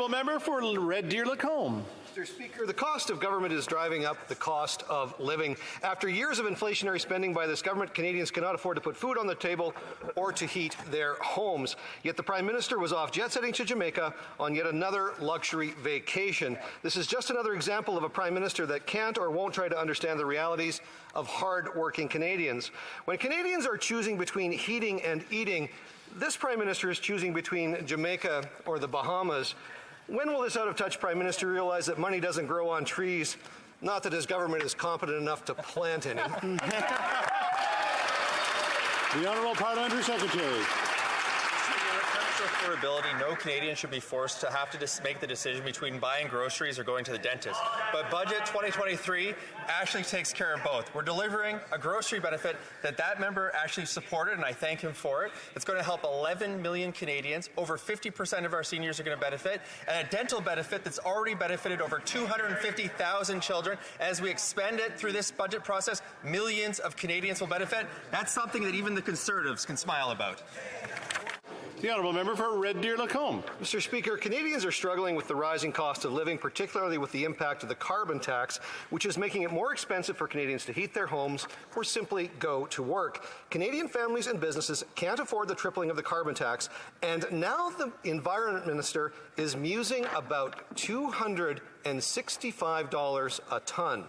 honourable member for Red Deer Lacombe. Mr. Speaker, the cost of government is driving up the cost of living. After years of inflationary spending by this government, Canadians cannot afford to put food on the table or to heat their homes. Yet the Prime Minister was off jet-setting to Jamaica on yet another luxury vacation. This is just another example of a Prime Minister that can't or won't try to understand the realities of hard-working Canadians. When Canadians are choosing between heating and eating, this Prime Minister is choosing between Jamaica or the Bahamas. When will this out-of-touch Prime Minister realize that money doesn't grow on trees? Not that his government is competent enough to plant any. The Honourable Parliamentary Secretary. For affordability, no Canadian should be forced to have to make the decision between buying groceries or going to the dentist. But Budget 2023 actually takes care of both. We're delivering a grocery benefit that member actually supported, and I thank him for it. It's going to help 11 million Canadians. Over 50% of our seniors are going to benefit, and a dental benefit that's already benefited over 250,000 children. As we expand it through this budget process, millions of Canadians will benefit. That's something that even the Conservatives can smile about. The honourable member for Red Deer Lacombe. Mr. Speaker, Canadians are struggling with the rising cost of living, particularly with the impact of the carbon tax, which is making it more expensive for Canadians to heat their homes or simply go to work. Canadian families and businesses can't afford the tripling of the carbon tax, and now the Environment Minister is musing about $265 a tonne.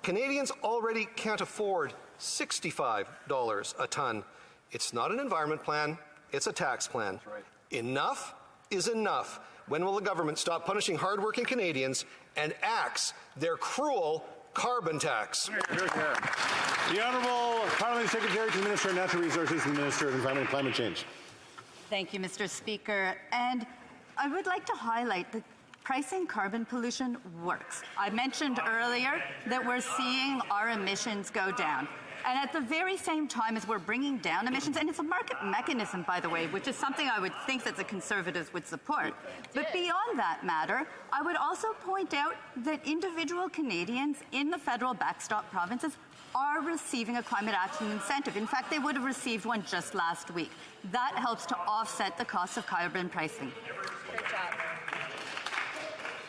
Canadians already can't afford $65 a tonne. It's not an environment plan. It's a tax plan. Right. Enough is enough. When will the government stop punishing hardworking Canadians and axe their cruel carbon tax? The Honourable Parliamentary Secretary to the Minister of Natural Resources and the Minister of Environment and Climate Change. Thank you, Mr. Speaker. And I would like to highlight that pricing carbon pollution works. I mentioned earlier that we're seeing our emissions go down. And at the very same time as we're bringing down emissions, and it's a market mechanism, by the way, which is something I would think that the Conservatives would support. But beyond that matter, I would also point out that individual Canadians in the federal backstop provinces are receiving a climate action incentive. In fact, they would have received one just last week. That helps to offset the cost of carbon pricing. Great job.